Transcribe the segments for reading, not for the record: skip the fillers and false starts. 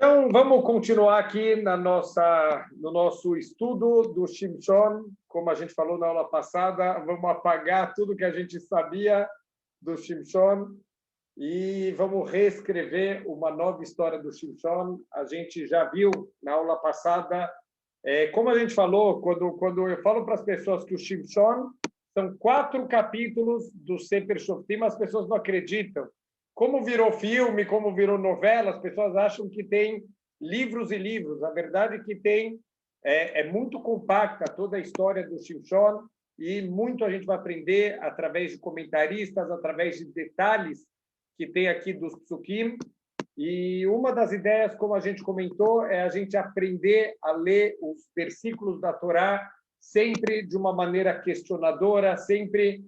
Então, vamos continuar aqui no nosso estudo do Shimshon. Como a gente falou na aula passada, vamos apagar tudo que a gente sabia do Shimshon e vamos reescrever uma nova história do Shimshon. A gente já viu na aula passada, como a gente falou, quando eu falo para as pessoas que o Shimshon são 4 capítulos do Sefer Shoftim, as pessoas não acreditam. Como virou filme, como virou novela, as pessoas acham que tem livros e livros. A verdade é que é muito compacta toda a história do Shimshon e muito a gente vai aprender através de comentaristas, através de detalhes que tem aqui dos psukim. E uma das ideias, como a gente comentou, é a gente aprender a ler os versículos da Torá sempre de uma maneira questionadora, sempre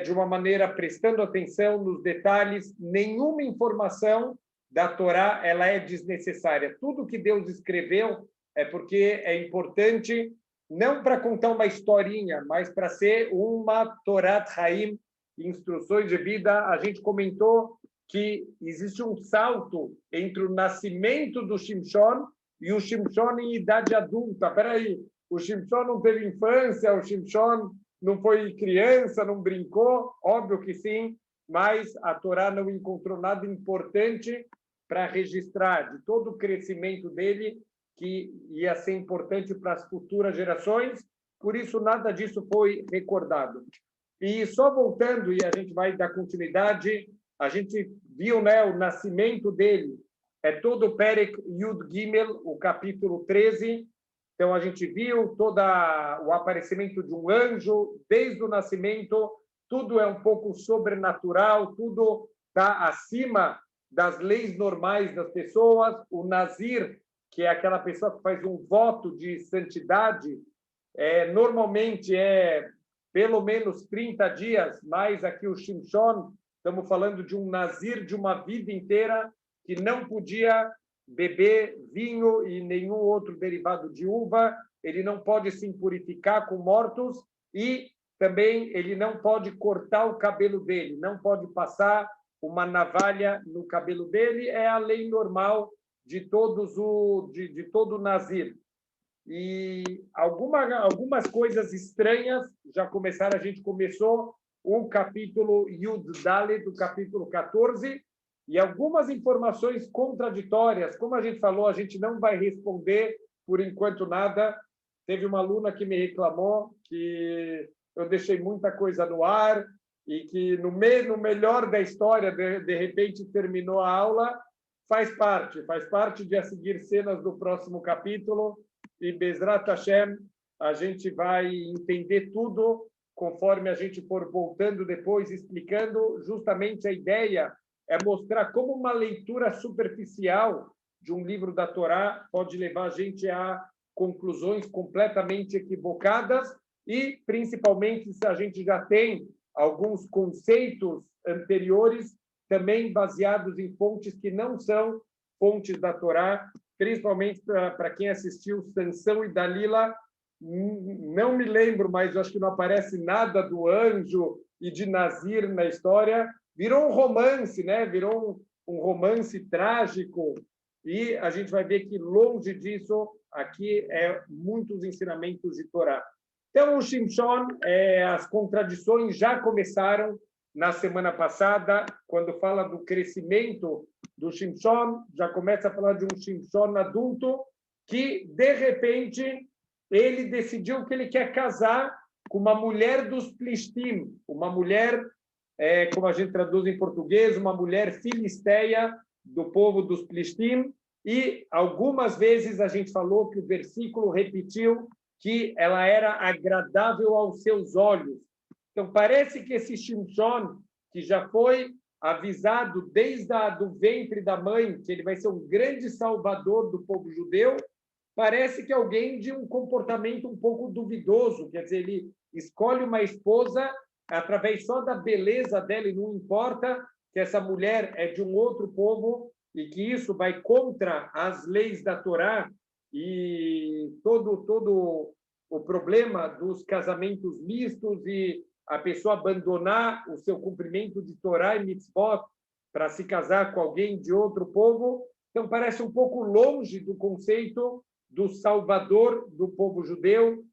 de uma maneira prestando atenção nos detalhes. Nenhuma informação da Torá ela é desnecessária. Tudo que Deus escreveu é porque é importante, não para contar uma historinha, mas para ser uma Torat Haim, instruções de vida. A gente comentou que existe um salto entre o nascimento do Shimshon e o Shimshon em idade adulta. Espera aí, o Shimshon não teve infância, o Shimshon não foi criança, não brincou? Óbvio que sim, mas a Torá não encontrou nada importante para registrar de todo o crescimento dele, que ia ser importante para as futuras gerações, por isso nada disso foi recordado. E só voltando, e a gente vai dar continuidade, a gente viu, né, o nascimento dele, é todo o Perek Yud Gimel, o capítulo 13. Então, a gente viu todo o aparecimento de um anjo, desde o nascimento, tudo é um pouco sobrenatural, tudo está acima das leis normais das pessoas. O Nazir, que é aquela pessoa que faz um voto de santidade, normalmente é pelo menos 30 dias, mas aqui o Shimshon, estamos falando de um Nazir de uma vida inteira que não podia beber vinho e nenhum outro derivado de uva, ele não pode se impurificar com mortos e também ele não pode cortar o cabelo dele, não pode passar uma navalha no cabelo dele, é a lei normal de todo o Nazir. E algumas coisas estranhas já começaram, a gente começou o capítulo Yud Dalet, do capítulo 14, e algumas informações contraditórias. Como a gente falou, a gente não vai responder por enquanto nada. Teve uma aluna que me reclamou que eu deixei muita coisa no ar e que no melhor da história, de repente terminou a aula. Faz parte de a seguir cenas do próximo capítulo. E Bezrat Hashem, a gente vai entender tudo conforme a gente for voltando depois, explicando. Justamente a ideia é mostrar como uma leitura superficial de um livro da Torá pode levar a gente a conclusões completamente equivocadas e, principalmente, se a gente já tem alguns conceitos anteriores também baseados em fontes que não são fontes da Torá, principalmente para quem assistiu Sansão e Dalila. Não me lembro, mas acho que não aparece nada do anjo e de Nazir na história. Virou um romance, né? Virou um romance trágico. E a gente vai ver que, longe disso, aqui é muitos ensinamentos de Torá. Então, o Shimshon, as contradições já começaram na semana passada, quando fala do crescimento do Shimshon, já começa a falar de um Shimshon adulto que, de repente, ele decidiu que ele quer casar com uma mulher dos Plishtim, uma mulher, como a gente traduz em português, uma mulher filisteia do povo dos Plishtim, e algumas vezes a gente falou que o versículo repetiu que ela era agradável aos seus olhos. Então, parece que esse Shimshon, que já foi avisado desde do ventre da mãe, que ele vai ser um grande salvador do povo judeu, parece que é alguém de um comportamento um pouco duvidoso. Quer dizer, ele escolhe uma esposa através só da beleza dela, e não importa que essa mulher é de um outro povo e que isso vai contra as leis da Torá e todo o problema dos casamentos mistos e a pessoa abandonar o seu cumprimento de Torá e mitzvot para se casar com alguém de outro povo. Então, parece um pouco longe do conceito do Salvador do povo judeu,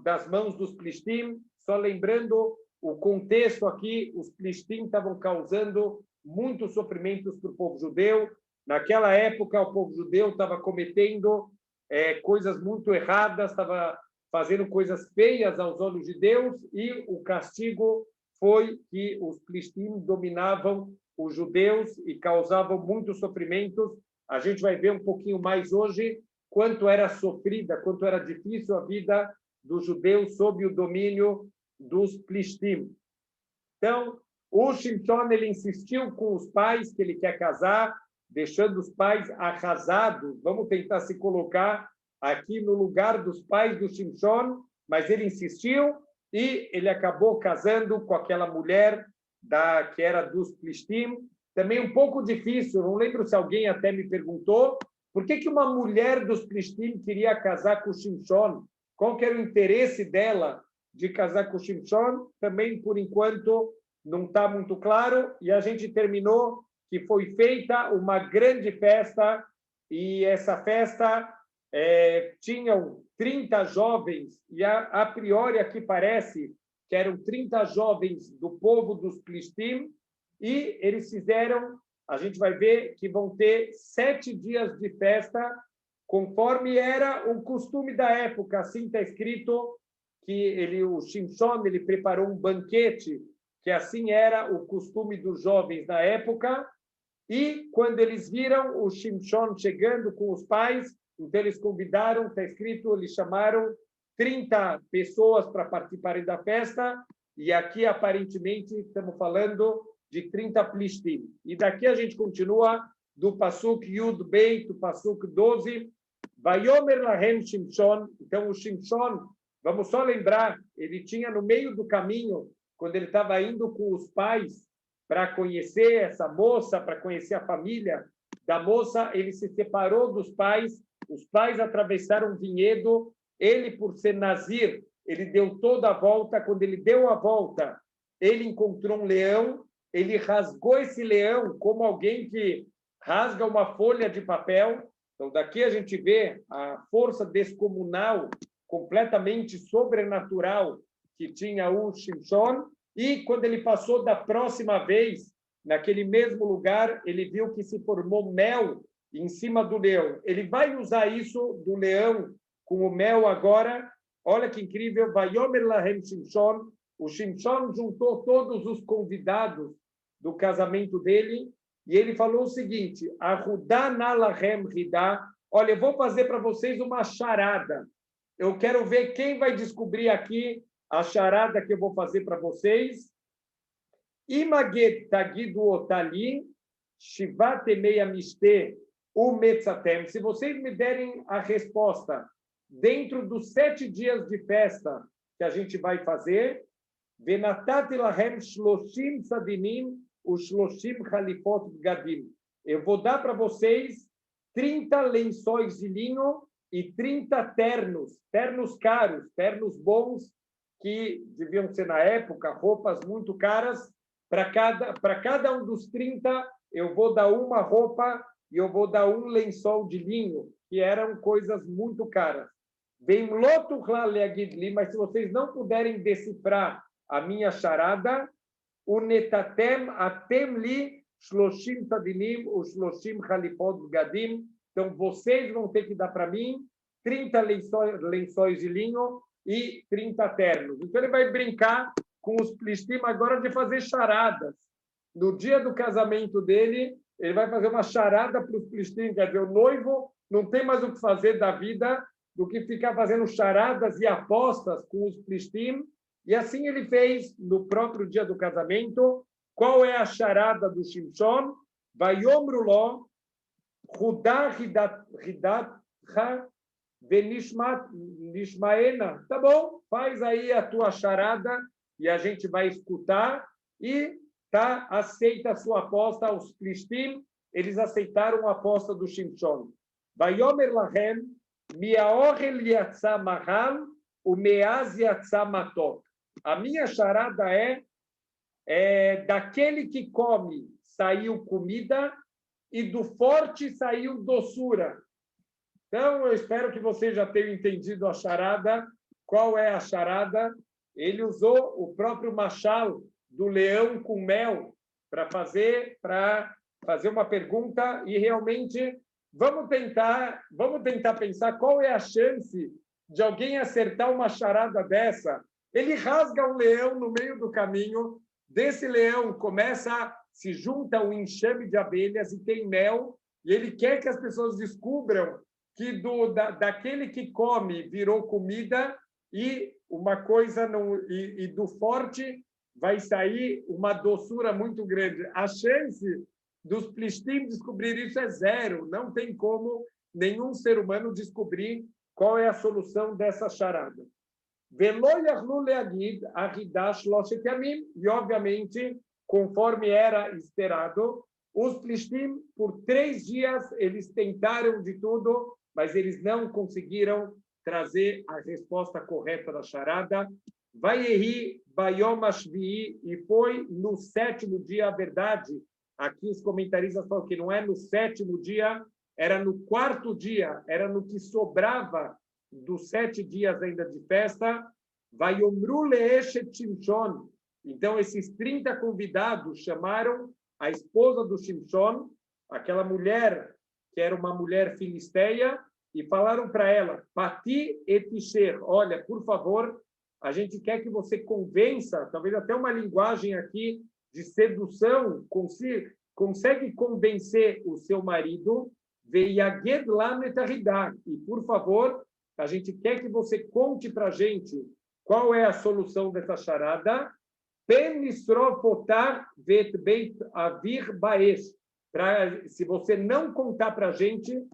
das mãos dos Plishtim. Só lembrando o contexto aqui, os Plishtim estavam causando muitos sofrimentos para o povo judeu. Naquela época, o povo judeu estava cometendo coisas muito erradas, estava fazendo coisas feias aos olhos de Deus, e o castigo foi que os Plishtim dominavam os judeus e causavam muitos sofrimentos. A gente vai ver um pouquinho mais hoje quanto era sofrida, quanto era difícil a vida dos judeus sob o domínio dos Plishtim. Então, o Shimshon, ele insistiu com os pais que ele quer casar, deixando os pais arrasados. Vamos tentar se colocar aqui no lugar dos pais do Shimshon, mas ele insistiu e ele acabou casando com aquela mulher que era dos Plishtim. Também um pouco difícil, não lembro se alguém até me perguntou por que uma mulher dos Plishtim queria casar com o Shimshon, qual que era o interesse dela de casar com o Shimshon. Também, por enquanto, não está muito claro, e a gente terminou que foi feita uma grande festa, e essa festa tinham 30 jovens, e a priori aqui parece que eram 30 jovens do povo dos Plishtim, e eles fizeram, a gente vai ver que vão ter 7 dias de festa, conforme era o costume da época. Assim está escrito que o Shimshon, ele preparou um banquete, que assim era o costume dos jovens da época, e quando eles viram o Shimshon chegando com os pais, então eles convidaram, está escrito, eles chamaram 30 pessoas para participarem da festa, e aqui aparentemente estamos falando de 30 Plishtim. E daqui a gente continua do Pasuk Yud Beit, do Pasuk 12, Vayomer lahem Shimshon. Então o Shimshon, vamos só lembrar, ele tinha no meio do caminho, quando ele estava indo com os pais para conhecer essa moça, para conhecer a família da moça, ele se separou dos pais, os pais atravessaram um vinhedo, ele, por ser nazir, ele deu toda a volta. Quando ele deu a volta, ele encontrou um leão, ele rasgou esse leão como alguém que rasga uma folha de papel. Então, daqui a gente vê a força descomunal, completamente sobrenatural, que tinha o Shimshon. E quando ele passou da próxima vez, naquele mesmo lugar, ele viu que se formou mel em cima do leão. Ele vai usar isso do leão com o mel agora. Olha que incrível. Vayomer lahem Shimshon. O Shimshon juntou todos os convidados do casamento dele e ele falou o seguinte: Arudá nalahem ridá. Olha, eu vou fazer para vocês uma charada. Eu quero ver quem vai descobrir aqui a charada que eu vou fazer para vocês. Imaged tagidu otali, shivat meia miste umetzatem. Se vocês me derem a resposta dentro dos 7 dias de festa que a gente vai fazer, venatati lahem shloshim sadinim ushloshim chalifot bgadim. Eu vou dar para vocês 30 lençóis de linho e 30 ternos caros, ternos bons, que deviam ser, na época, roupas muito caras. Para cada um dos 30, eu vou dar uma roupa e eu vou dar um lençol de linho, que eram coisas muito caras. Bem, mas se vocês não puderem decifrar a minha charada, o netatem atem li shloshim tadinim o shloshim chalipot gadim. Então, vocês vão ter que dar para mim 30 lençóis de linho e 30 ternos. Então, ele vai brincar com os Plishtim agora de fazer charadas. No dia do casamento dele, ele vai fazer uma charada para os Plishtim. Quer dizer, o noivo não tem mais o que fazer da vida do que ficar fazendo charadas e apostas com os Plishtim. E assim ele fez no próprio dia do casamento. Qual é a charada do Shimshon? Vayomru lo, Hudá hidat ha venishmaena. Tá bom, faz aí a tua charada e a gente vai escutar. E tá aceita a sua aposta. Os Plishtim, eles aceitaram a aposta do Shimshon. Vayomer lahem miaochel yatzá mahal umeaz yatzá matok. A minha charada é daquele que come saiu comida e do forte saiu doçura. Então, eu espero que você já tenha entendido a charada. Qual é a charada? Ele usou o próprio machal do leão com mel para fazer uma pergunta e realmente vamos tentar pensar qual é a chance de alguém acertar uma charada dessa. Ele rasga um leão no meio do caminho, desse leão se junta um enxame de abelhas e tem mel, e ele quer que as pessoas descubram que daquele que come virou comida e uma coisa e do forte vai sair uma doçura muito grande. A chance dos plishtim descobrir isso é zero. Não tem como nenhum ser humano descobrir qual é a solução dessa charada. E, obviamente, conforme era esperado, os plishtim, por 3 dias, eles tentaram de tudo, mas eles não conseguiram trazer a resposta correta da charada. Vayehi bayom hashvi'i, e foi no 7º dia, a verdade. Aqui os comentaristas falam que não é no 7º dia, era no 4º dia, era no que sobrava dos 7 dias ainda de festa. Vayomru leeshet Shimshon. Então, esses 30 convidados chamaram a esposa do Shimshon, aquela mulher que era uma mulher filisteia, e falaram para ela, Pati et Isher, olha, por favor, a gente quer que você convença, talvez até uma linguagem aqui de sedução, consegue convencer o seu marido, Veiaged lam et aridah, e por favor, a gente quer que você conte para a gente qual é a solução dessa charada, Penisrofotar vet beit avir baesh. Se você não contar para a gente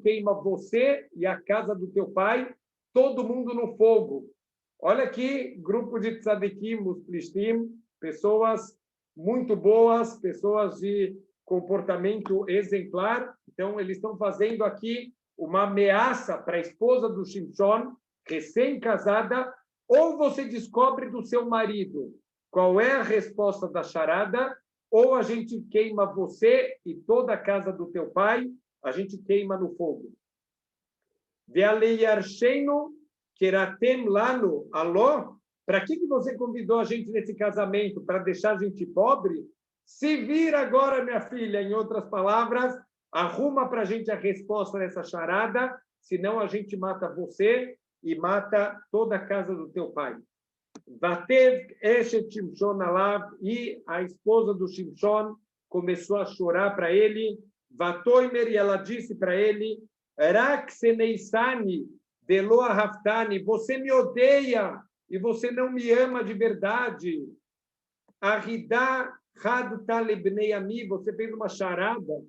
queima você e a casa do teu pai, todo mundo no fogo. Olha aqui, grupo de tzadikim, os plishtim, pessoas muito boas, pessoas de comportamento exemplar. Então, eles estão fazendo aqui uma ameaça para a esposa do Shimshon, recém-casada, ou você descobre do seu marido qual é a resposta da charada, ou a gente queima você e toda a casa do teu pai, a gente queima no fogo. Ve'aleyarshenu keratem lanu, alô? Para que você convidou a gente nesse casamento? Para deixar a gente pobre? Se vira agora, minha filha, em outras palavras, arruma para a gente a resposta dessa charada, senão a gente mata você e mata toda a casa do teu pai. Vatev eshet Shimshon alav, e a esposa do Shimshon começou a chorar para ele. Vatoimer, e ela disse para ele, Rak seneisani velo ahaftani, você me odeia e você não me ama de verdade. Aridá had talebnei ami, você fez uma charada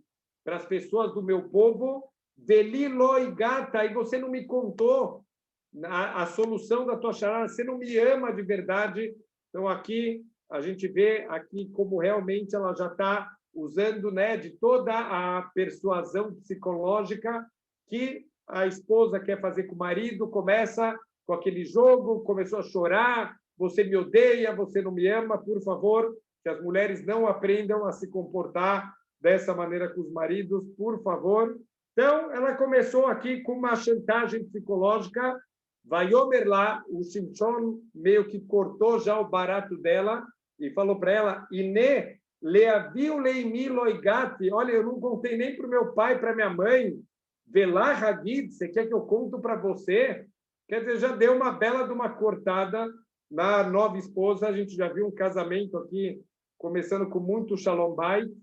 para as pessoas do meu povo, veli loigata, e você não me contou a solução da tua charada, você não me ama de verdade. Então aqui a gente vê aqui como realmente ela já está usando, né, de toda a persuasão psicológica que a esposa quer fazer com o marido, começa com aquele jogo, começou a chorar, você me odeia, você não me ama, por favor, que as mulheres não aprendam a se comportar dessa maneira com os maridos, por favor. Então, ela começou aqui com uma chantagem psicológica, Vaiomer lá, o Shimshon meio que cortou já o barato dela e falou para ela, Ine, leaviu leimi loigati, olha, eu não contei nem para o meu pai, para minha mãe, Velá Hagid, você quer que eu conto para você? Quer dizer, já deu uma bela de uma cortada na nova esposa, a gente já viu um casamento aqui, começando com muito shalom bayit.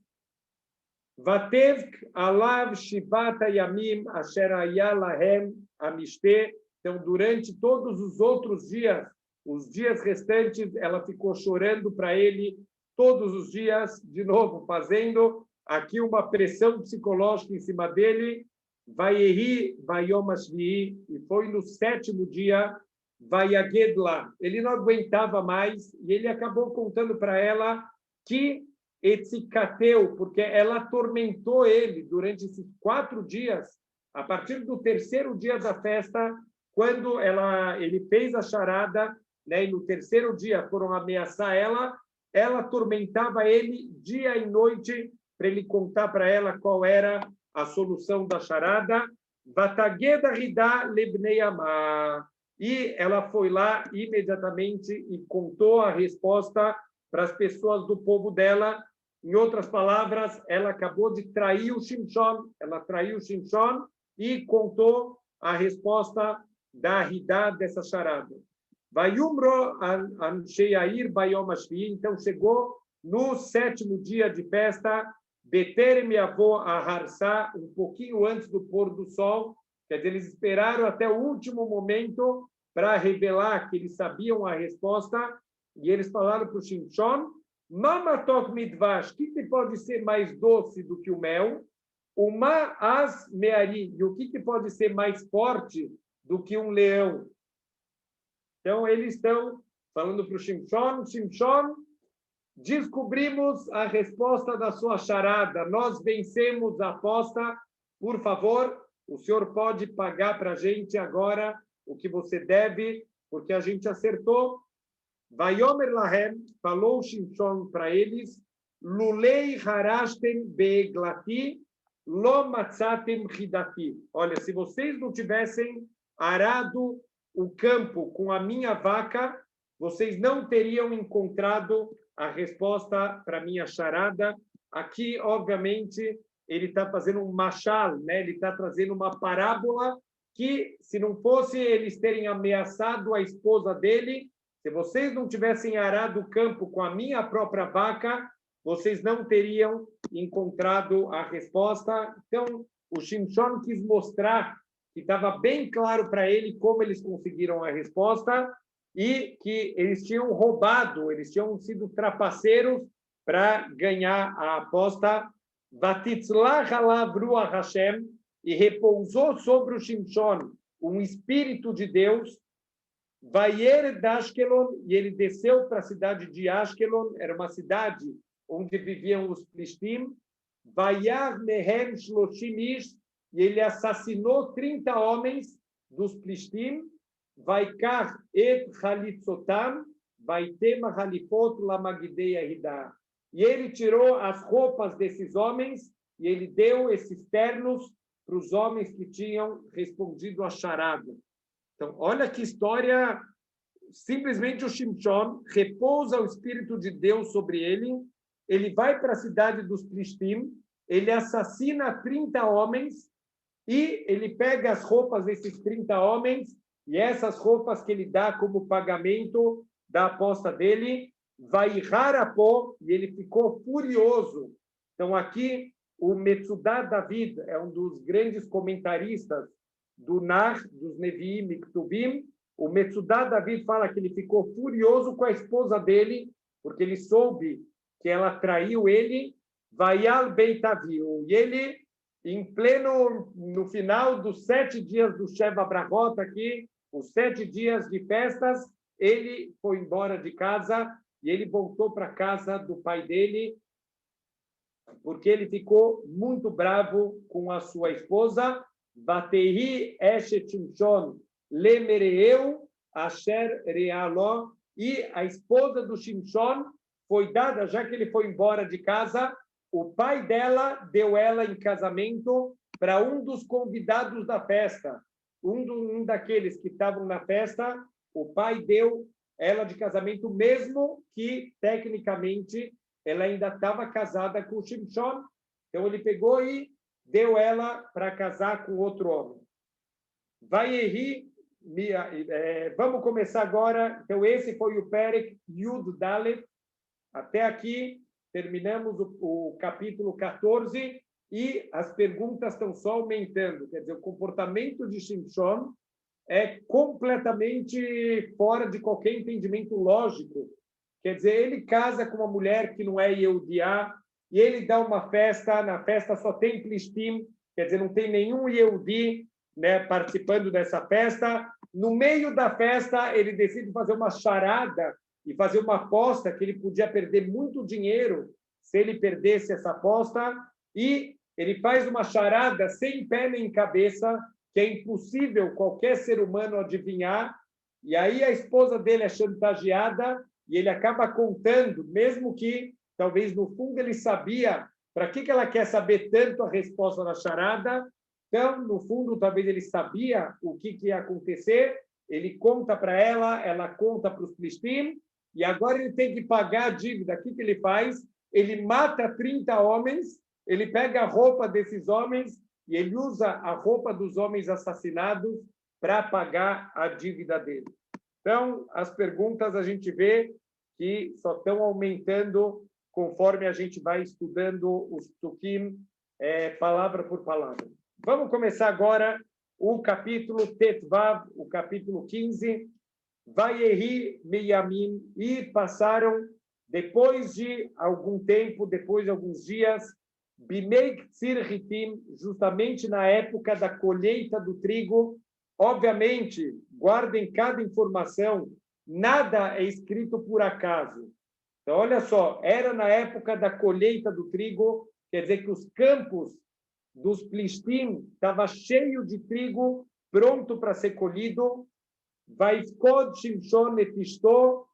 Vatevk alav shivata yamim asher haya lahem amishte. Então, durante todos os outros dias, os dias restantes, ela ficou chorando para ele todos os dias, de novo, fazendo aqui uma pressão psicológica em cima dele. Vayehi vayom hashvi'i, e foi no 7º dia, vayaged lá. Ele não aguentava mais e ele acabou contando para ela que etzikateu, porque ela atormentou ele durante esses 4 dias, a partir do 3º dia da festa, quando ele fez a charada, né, e no 3º dia foram ameaçar ela, ela atormentava ele dia e noite para ele contar para ela qual era a solução da charada. Vatageda ridá lebnei amá. E ela foi lá imediatamente e contou a resposta para as pessoas do povo dela. Em outras palavras, ela acabou de trair o Shimshon. Ela traiu o Shimshon e contou a resposta da ridá dessa charada. Vayumro anshei Yair bayom hashvi. Então chegou no 7º dia de festa, Beterem Yavo Aharsá, um pouquinho antes do pôr do sol. Quer dizer, eles esperaram até o último momento para revelar que eles sabiam a resposta, e eles falaram para o Shimshon: Mamatok midvash, que pode ser mais doce do que o mel? Uma as meari, e o que pode ser mais forte do que um leão? Então, eles estão falando para o Shimshon: Shimshon, descobrimos a resposta da sua charada, nós vencemos a aposta, por favor, o senhor pode pagar para a gente agora o que você deve, porque a gente acertou. Vayomer lahem, falou Shimshon para eles: Lulei harashtem beglati, lo matzatem hidati. Olha, se vocês não tivessem arado o campo com a minha vaca, vocês não teriam encontrado a resposta para a minha charada. Aqui, obviamente, ele está fazendo um machal, né? Ele está trazendo uma parábola que, se não fosse eles terem ameaçado a esposa dele, se vocês não tivessem arado o campo com a minha própria vaca, vocês não teriam encontrado a resposta. Então, o Shimshon quis mostrar que estava bem claro para ele como eles conseguiram a resposta e que eles tinham roubado, eles tinham sido trapaceiros para ganhar a aposta. Vatitzlach alav ruach Hashem, e repousou sobre o Shimshon um espírito de Deus. Vayer d'Ashkelon, e ele desceu para a cidade de Ashkelon, era uma cidade onde viviam os Plishtim. Vayar mehem shloshim ish, e ele assassinou 30 homens dos Plishtim. Vaikar et chalitzotam, vaitem halifot lamagidei ahidá. E ele tirou as roupas desses homens e ele deu esses ternos para os homens que tinham respondido a charada. Então, olha que história. Simplesmente o Shimshon repousa o Espírito de Deus sobre ele, ele vai para a cidade dos Plishtim, ele assassina 30 homens e ele pega as roupas desses 30 homens e essas roupas que ele dá como pagamento da aposta dele, vai Harapó, e ele ficou furioso. Então, aqui, o Metzudat David é um dos grandes comentaristas do Nar, dos Neviim e Ktuvim. O Metzudat David fala que ele ficou furioso com a esposa dele, porque ele soube que ela traiu ele, Vayal Beitaviu. E ele, no final dos 7 dias do Sheva Brachot, aqui, os 7 dias de festas, ele foi embora de casa e ele voltou para a casa do pai dele, porque ele ficou muito bravo com a sua esposa. Vatehi eshet Shimshon lemereu asher realó, e a esposa do Shimshon foi dada, já que ele foi embora de casa, o pai dela deu ela em casamento para um dos convidados da festa. Um daqueles que estavam na festa, o pai deu ela de casamento, mesmo que, tecnicamente, ela ainda estava casada com o Shimshon. Então, ele pegou e deu ela para casar com outro homem. Vamos começar agora. Então, esse foi o Perek Yud Dalet. Até aqui, terminamos o capítulo 14 e as perguntas estão só aumentando. Quer dizer, o comportamento de Shimshon é completamente fora de qualquer entendimento lógico. Quer dizer, ele casa com uma mulher que não é Yehudiá, e ele dá uma festa, na festa só tem Plishtim, quer dizer, não tem nenhum Yehudi, né, participando dessa festa. No meio da festa, ele decide fazer uma charada e fazer uma aposta que ele podia perder muito dinheiro se ele perdesse essa aposta, e ele faz uma charada sem pé nem cabeça, que é impossível qualquer ser humano adivinhar, e aí a esposa dele é chantageada, e ele acaba contando, mesmo que talvez no fundo ele sabia Para que ela quer saber tanto a resposta da charada? Então, no fundo, talvez ele sabia o que ia acontecer, ele conta para ela conta para os Plishtim, e agora ele tem que pagar a dívida. O que ele faz? Ele mata 30 homens, ele pega a roupa desses homens e ele usa a roupa dos homens assassinados para pagar a dívida dele. Então, as perguntas a gente vê que só estão aumentando conforme a gente vai estudando os Psukim, palavra por palavra. Vamos começar agora o capítulo Tetvav, o capítulo 15. Vayehi Meyamim, e passaram, depois de algum tempo, depois de alguns dias, Bimeik Tzir Hitim, justamente na época da colheita do trigo. Obviamente, guardem cada informação, nada é escrito por acaso. Então, olha só, era na época da colheita do trigo, quer dizer que os campos dos Plishtim estavam cheios de trigo, pronto para ser colhido. Vaifkod Shimshon et Ishto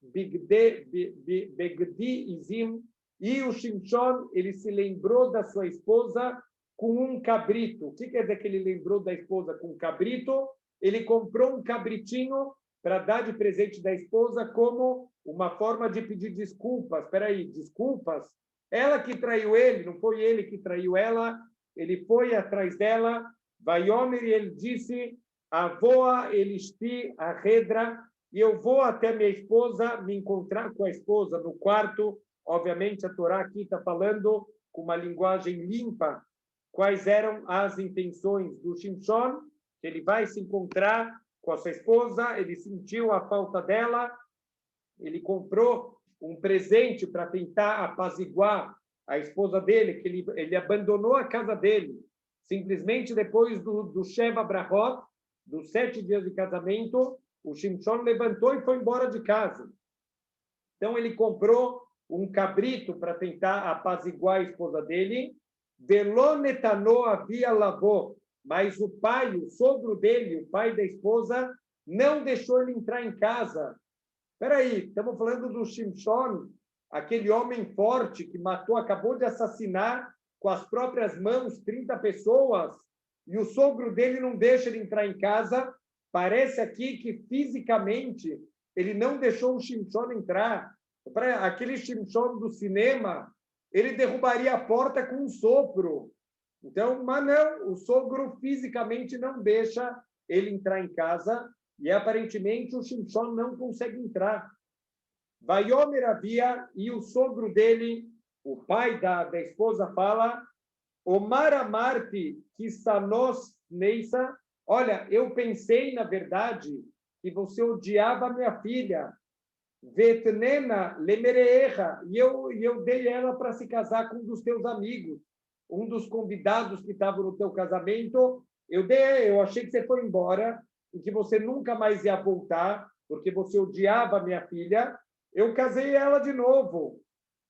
begdi izim, e o Shimshon, ele se lembrou da sua esposa com um cabrito. O que quer dizer que ele lembrou da esposa com um cabrito? Ele comprou um cabritinho para dar de presente da esposa como uma forma de pedir desculpas. Espera aí, desculpas? Ela que traiu ele, não foi ele que traiu ela, ele foi atrás dela. Vaiomer, e ele disse: Avoa elishti arredra, e eu vou até minha esposa, me encontrar com a esposa no quarto. Obviamente, a Torá aqui está falando com uma linguagem limpa quais eram as intenções do Shimshon, que ele vai se encontrar com a sua esposa, ele sentiu a falta dela, ele comprou um presente para tentar apaziguar a esposa dele, que ele abandonou a casa dele, simplesmente depois do Sheva Brachot, dos 7 dias de casamento, o Shimshon levantou e foi embora de casa. Então, ele comprou um cabrito para tentar apaziguar a esposa dele. Velonetano havia lavou, mas o pai, o sogro dele, o pai da esposa, não deixou ele entrar em casa. Espera aí, estamos falando do Shimshon, aquele homem forte que matou, acabou de assassinar com as próprias mãos 30 pessoas, e o sogro dele não deixa ele entrar em casa. Parece aqui que fisicamente ele não deixou o Shimshon entrar. Aquele Shimshon do cinema, ele derrubaria a porta com um sopro. Então, mas não, o sogro fisicamente não deixa ele entrar em casa, e aparentemente o Shimshon não consegue entrar. Vaiomer havia, e o sogro dele, o pai da esposa, fala: Omar amarti kisanos neisa. Olha, eu pensei, na verdade, que você odiava a minha filha. Vetnena lemereecha. E eu dei ela para se casar com um dos teus amigos, um dos convidados que estavam no teu casamento. Eu achei que você foi embora e que você nunca mais ia voltar, porque você odiava a minha filha. Eu casei ela de novo.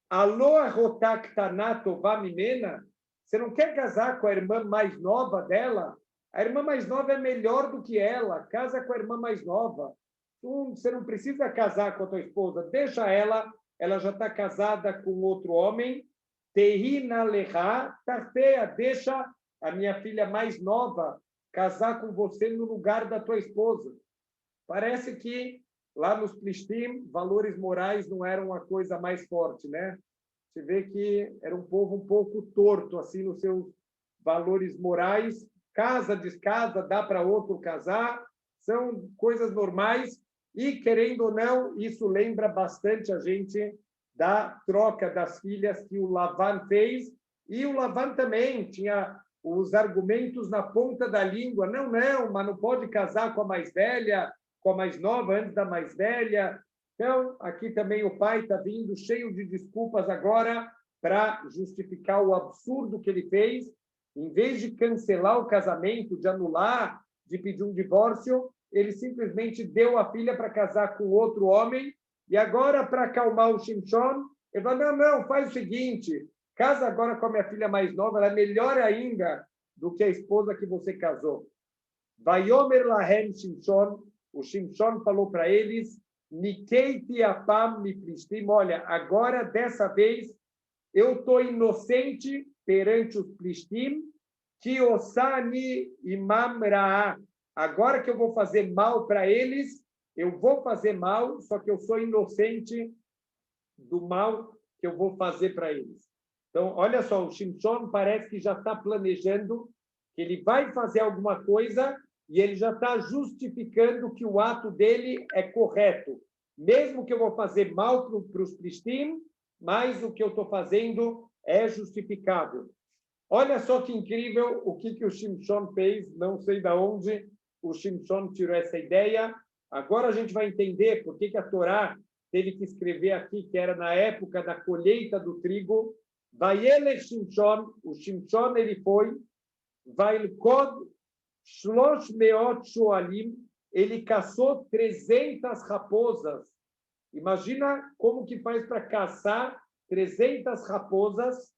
Aloha rotak tanato vamimena. Você não quer casar com a irmã mais nova dela? A irmã mais nova é melhor do que ela. Casa com a irmã mais nova. Você não precisa casar com a tua esposa. Deixa ela já está casada com outro homem. Tehina lecha tarteia. Deixa a minha filha mais nova casar com você no lugar da tua esposa. Parece que lá nos Plishtim, valores morais não eram a coisa mais forte, né? Você vê que era um povo um pouco torto, assim, nos seus valores morais. Casa, descasa, dá para outro casar, são coisas normais. E, querendo ou não, isso lembra bastante a gente da troca das filhas que o Lavan fez. E o Lavan também tinha os argumentos na ponta da língua. Não, mas não pode casar com a mais velha, com a mais nova, antes da mais velha. Então, aqui também o pai está vindo cheio de desculpas agora para justificar o absurdo que ele fez. Em vez de cancelar o casamento, de anular, de pedir um divórcio, ele simplesmente deu a filha para casar com outro homem. E agora, para acalmar o Shimshon, ele falou: não, faz o seguinte, casa agora com a minha filha mais nova, ela é melhor ainda do que a esposa que você casou. Vaiomer lahem Shimshon, o Shimshon falou para eles: Nikeiti apam mi plishtim. Olha, agora, dessa vez, eu estou inocente perante os Plishtim, que osani imam ra'a. Agora que eu vou fazer mal para eles, eu vou fazer mal, só que eu sou inocente do mal que eu vou fazer para eles. Então, olha só, o Shimshon parece que já está planejando que ele vai fazer alguma coisa e ele já está justificando que o ato dele é correto. Mesmo que eu vou fazer mal para os Plishtim, mas o que eu estou fazendo é justificável. Olha só que incrível o que o Shimshon fez, não sei de onde o Shimshon tirou essa ideia. Agora a gente vai entender por que a Torá teve que escrever aqui, que era na época da colheita do trigo. Vayelech Shimshon, o Shimshon ele foi, Vailkod Shlosh Meot Shoalim, ele caçou 300 raposas. Imagina como que faz para caçar 300 raposas,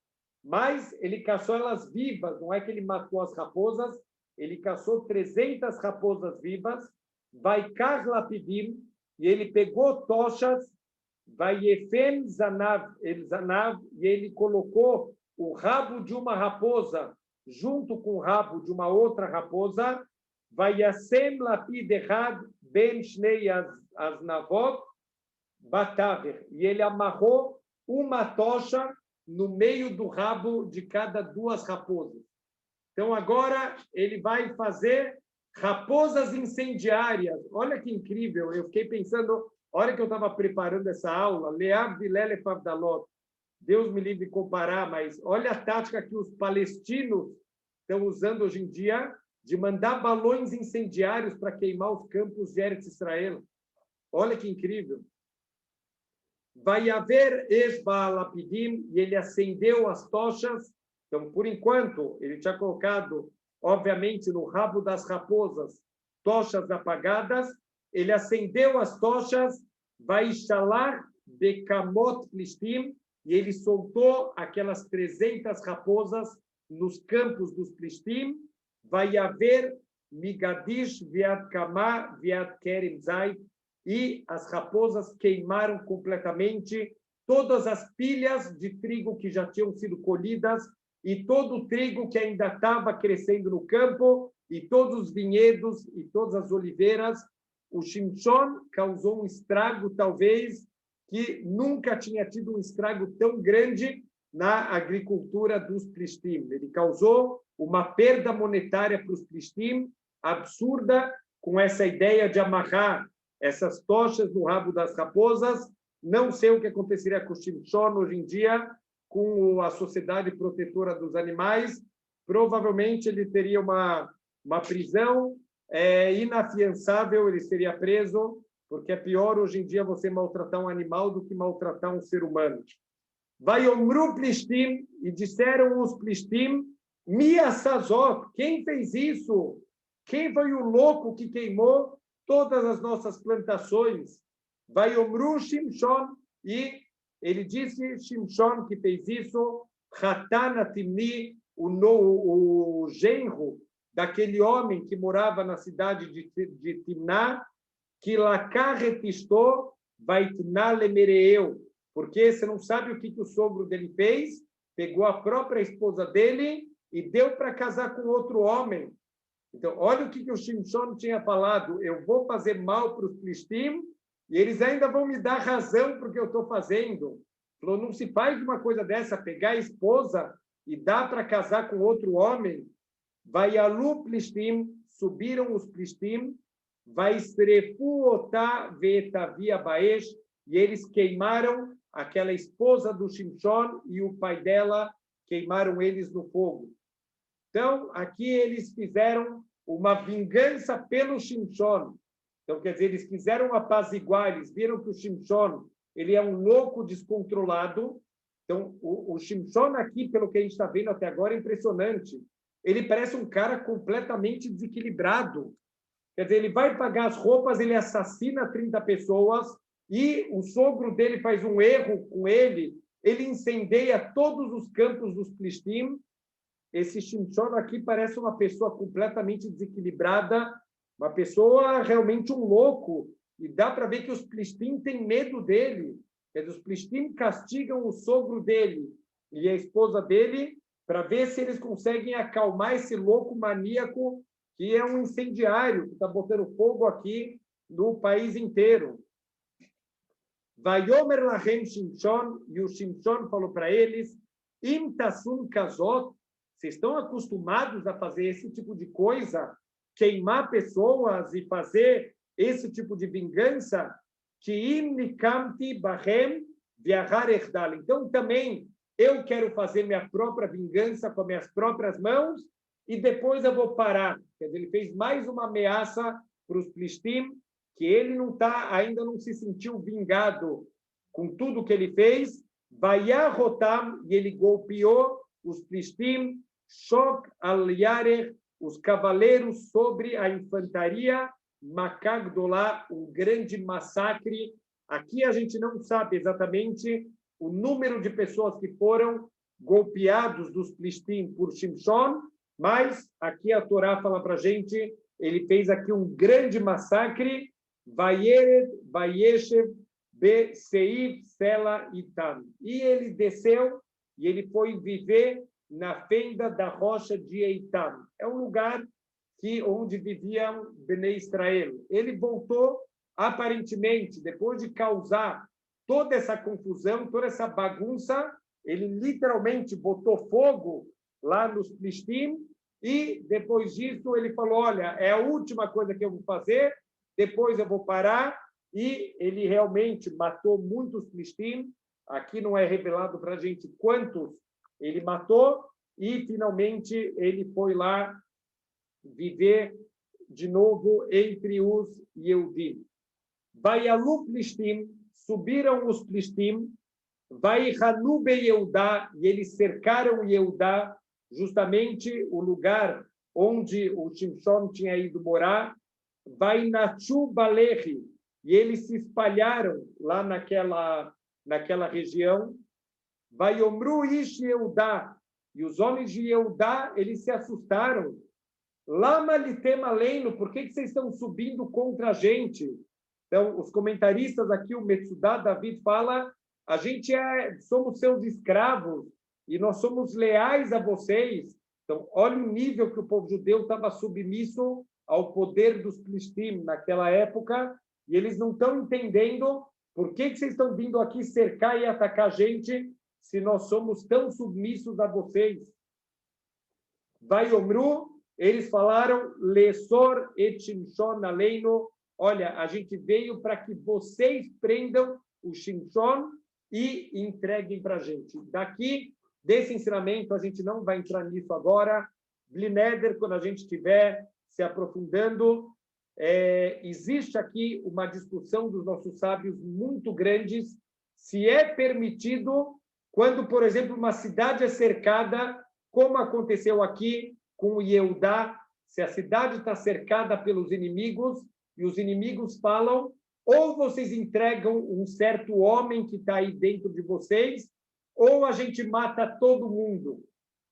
mas ele caçou elas vivas, não é que ele matou as raposas, ele caçou 300 raposas vivas, vai Lapidim, e ele pegou tochas, vai Efem Zanav, e ele colocou o rabo de uma raposa junto com o rabo de uma outra raposa, vai Yasem Lapid Erad Ben Shnei Aznavot Bataver, e ele amarrou uma tocha no meio do rabo de cada duas raposas. Então, agora, ele vai fazer raposas incendiárias. Olha que incrível. Eu fiquei pensando, a hora que eu estava preparando essa aula, Leav Vilele Favdalot, Deus me livre de comparar, mas olha a tática que os palestinos estão usando hoje em dia de mandar balões incendiários para queimar os campos de Eretz Israel. Olha que incrível. Vai haver Esbaalapidim, e ele acendeu as tochas. Então, por enquanto, ele tinha colocado, obviamente, no rabo das raposas, tochas apagadas. Ele acendeu as tochas, vai instalar Bekamot Plishtim, e ele soltou aquelas 300 raposas nos campos dos Plishtim. Vai haver Migadish Viad Kama Viad Kerem Zait, e as raposas queimaram completamente todas as pilhas de trigo que já tinham sido colhidas e todo o trigo que ainda estava crescendo no campo e todos os vinhedos e todas as oliveiras. O Shimshon causou um estrago, talvez, que nunca tinha tido um estrago tão grande na agricultura dos Plishtim. Ele causou uma perda monetária para os Plishtim absurda com essa ideia de amarrar essas tochas no rabo das raposas. Não sei o que aconteceria com o Shimshon hoje em dia, com a Sociedade Protetora dos Animais. Provavelmente ele teria uma prisão inafiançável, ele seria preso, porque é pior hoje em dia você maltratar um animal do que maltratar um ser humano. Vai Omru Plishtim, e disseram os Plishtim, Mia Sazot, quem fez isso? Quem foi o louco que queimou todas as nossas plantações? Vai Omru Shimshon, e ele disse, Shimshon que fez isso, Hatana Timni, o genro daquele homem que morava na cidade de Timná, que Lacarretistou vai Tnalemereu, porque você não sabe o que o sogro dele fez, pegou a própria esposa dele e deu para casar com outro homem. Então, olha o que o Shimshon tinha falado, eu vou fazer mal para os Plishtim, e eles ainda vão me dar razão para o que eu estou fazendo. Falou, não se faz uma coisa dessa, pegar a esposa e dar para casar com outro homem. Vai alu Plishtim, subiram os Plishtim, vai estrefu otá veetavia baesh, e eles queimaram aquela esposa do Shimshon e o pai dela, queimaram eles no fogo. Então, aqui eles fizeram uma vingança pelo Shimshon. Então, quer dizer, eles quiseram apaziguar, eles viram que o Shimshon ele é um louco descontrolado. Então, o Shimshon aqui, pelo que a gente está vendo até agora, é impressionante. Ele parece um cara completamente desequilibrado. Quer dizer, ele vai pagar as roupas, ele assassina 30 pessoas, e o sogro dele faz um erro com ele incendeia todos os campos dos Plishtim. Esse Shimshon aqui parece uma pessoa completamente desequilibrada, uma pessoa realmente um louco, e dá para ver que os Plishtim têm medo dele. Quer dizer, os Plishtim castigam o sogro dele e a esposa dele para ver se eles conseguem acalmar esse louco maníaco que é um incendiário, que está botando fogo aqui no país inteiro. Vayomer lahem Shimshon, e o Shimshon falou para eles, Im tasum kazot, vocês estão acostumados a fazer esse tipo de coisa, queimar pessoas e fazer esse tipo de vingança, que im nikamti bahem viahar echdal. Então, também, eu quero fazer minha própria vingança com as minhas próprias mãos e depois eu vou parar. Quer dizer, ele fez mais uma ameaça para os Plishtim, que ele ainda não se sentiu vingado com tudo que ele fez. Vayahotam, e ele golpeou os Plishtim, Shok al-Yarech, os cavaleiros sobre a infantaria, Makagdolá, um grande massacre. Aqui a gente não sabe exatamente o número de pessoas que foram golpeados dos Plishtim por Shimshon, mas aqui a Torá fala para a gente, ele fez aqui um grande massacre, Vayered, Vayeshev, Be-Seif, Sela e Tam. E ele desceu e ele foi viver na fenda da rocha de Eitam. É um lugar onde viviam Bnei Israel. Ele voltou, aparentemente, depois de causar toda essa confusão, toda essa bagunça, ele literalmente botou fogo lá nos Plishtim e, depois disso, ele falou, olha, é a última coisa que eu vou fazer, depois eu vou parar, e ele realmente matou muitos Plishtim. Aqui não é revelado para a gente quantos ele matou, e, finalmente, ele foi lá viver de novo entre os Yehudim. Vayalu Plishtim, subiram os Plishtim, Vaihanu Yehudá, e eles cercaram Yehudá, justamente o lugar onde o Shimshon tinha ido morar, Vainachu Balehi, e eles se espalharam lá naquela região, Vayomru Ish Yehudá, e os homens de Yehudá, eles se assustaram, Lama litem aleinu, por que vocês estão subindo contra a gente? Então, os comentaristas aqui, o Metsudá David fala, a gente somos seus escravos e nós somos leais a vocês. Então, olha o nível que o povo judeu estava submisso ao poder dos Plishtim naquela época, e eles não estão entendendo por que vocês estão vindo aqui cercar e atacar a gente se nós somos tão submissos a vocês. Vayomru, eles falaram, Lesor et Shimshon aleino, olha, a gente veio para que vocês prendam o Shimshon e entreguem para a gente. Daqui, desse ensinamento, a gente não vai entrar nisso agora. Blineder, quando a gente estiver se aprofundando, existe aqui uma discussão dos nossos sábios muito grandes, se é permitido, quando, por exemplo, uma cidade é cercada, como aconteceu aqui com o Yehudá, se a cidade está cercada pelos inimigos, e os inimigos falam, ou vocês entregam um certo homem que está aí dentro de vocês, ou a gente mata todo mundo.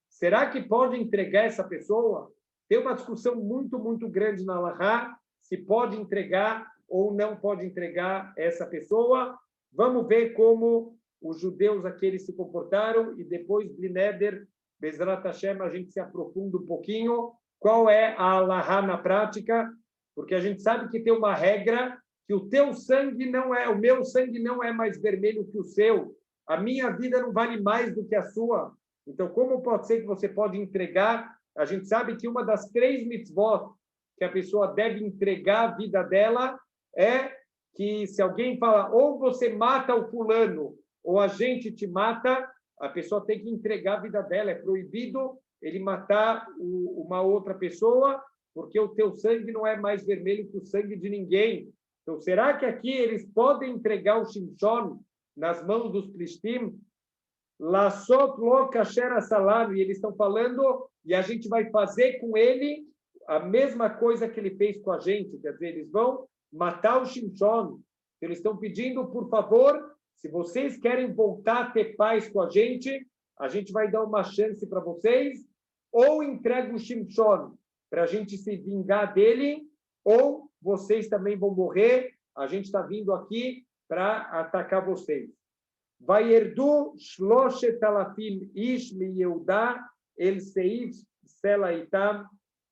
Será que pode entregar essa pessoa? Tem uma discussão muito, muito grande na Halachá, se pode entregar ou não pode entregar essa pessoa. Vamos ver como os judeus aqui eles se comportaram, e depois, Blineder, Bezrat Hashem, a gente se aprofunda um pouquinho. Qual é a Halachá na prática? Porque a gente sabe que tem uma regra que o teu sangue não é, o meu sangue não é mais vermelho que o seu. A minha vida não vale mais do que a sua. Então, como pode ser que você pode entregar? A gente sabe que uma das 3 mitzvot que a pessoa deve entregar a vida dela é que se alguém fala, ou você mata o fulano, ou a gente te mata, a pessoa tem que entregar a vida dela. É proibido ele matar uma outra pessoa, porque o teu sangue não é mais vermelho que o sangue de ninguém. Então, será que aqui eles podem entregar o Shimshon nas mãos dos Plishtim? Lassot lo kasher salam, e eles estão falando, e a gente vai fazer com ele a mesma coisa que ele fez com a gente. Quer dizer, eles vão matar o Shimshon. Eles estão pedindo, por favor, se vocês querem voltar a ter paz com a gente vai dar uma chance para vocês, ou entrega o Shimshon para a gente se vingar dele, ou vocês também vão morrer, a gente está vindo aqui para atacar vocês. Vayerdu shloshet alafim ish mi Yehudá, El Seif Selaitam,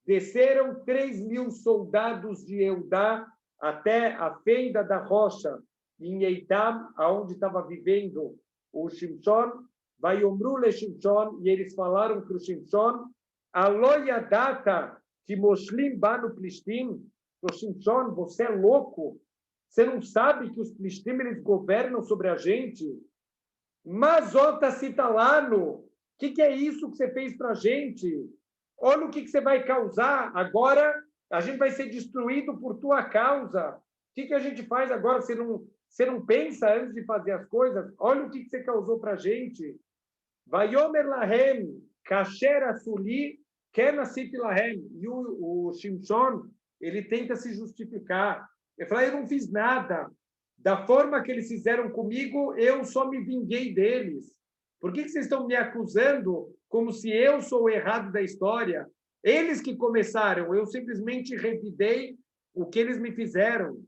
desceram 3.000 soldados de Eudá até a fenda da rocha, em Eitam, aonde estava vivendo o Shimshon. Vai Omru le Shimshon, e eles falaram para o Shimshon, Aloia data que Moshlim banu Plishtim, o Shimshon, você é louco? Você não sabe que os Plishtim eles governam sobre a gente? Mas Ota Citalano, o que é isso que você fez para a gente? Olha o que você vai causar. Agora a gente vai ser destruído por tua causa. O que a gente faz agora? Você não pensa antes de fazer as coisas? Olha o que você causou para a gente. Vayomer lahem, kasher asuli, kenasit lahem. E o Shimshon, ele tenta se justificar. Ele fala, eu não fiz nada. Da forma que eles fizeram comigo, eu só me vinguei deles. Por que vocês estão me acusando como se eu sou o errado da história? Eles que começaram, eu simplesmente revidei o que eles me fizeram.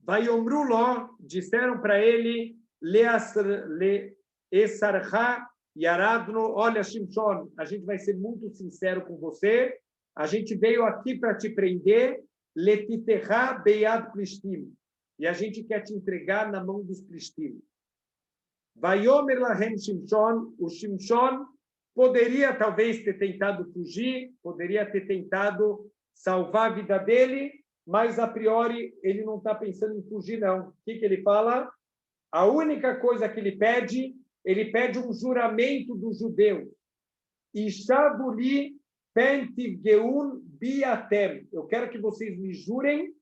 Vayomru lo, disseram para ele, le esarha yaradno, olha, Shimshon, a gente vai ser muito sincero com você, a gente veio aqui para te prender, letiterra beyad plishtim, e a gente quer te entregar na mão dos plishtim. Vayomer lahem Shimshon, o Shimshon poderia talvez ter tentado fugir, poderia ter tentado salvar a vida dele, mas a priori ele não está pensando em fugir, não. O que ele fala? A única coisa que ele pede um juramento dos judeus. Ishavuli pentivgeun biatem. Eu quero que vocês me jurem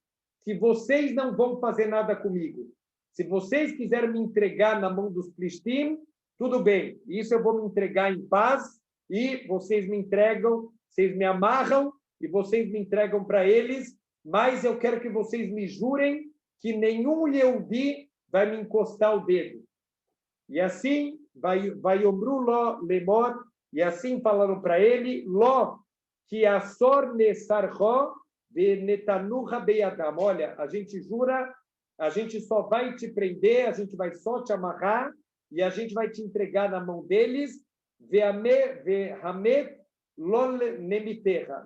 que vocês não vão fazer nada comigo. Se vocês quiserem me entregar na mão dos Plishtim, tudo bem. Isso eu vou me entregar em paz e vocês me entregam, vocês me amarram e vocês me entregam para eles, mas eu quero que vocês me jurem que nenhum Yehudi vai me encostar o dedo. E assim, vai Omru lo lemor, e assim falaram para ele, lo, que asor nesarho de netanuha beyadam. Olha, a gente jura, a gente só vai te prender, a gente vai só te amarrar, e a gente vai te entregar na mão deles,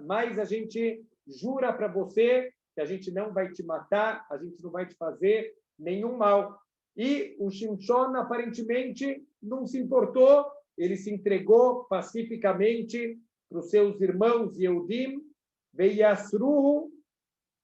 mas a gente jura para você que a gente não vai te matar, a gente não vai te fazer nenhum mal. E o Shimshon, aparentemente, não se importou, ele se entregou pacificamente para os seus irmãos Yehudim, Veyasruhu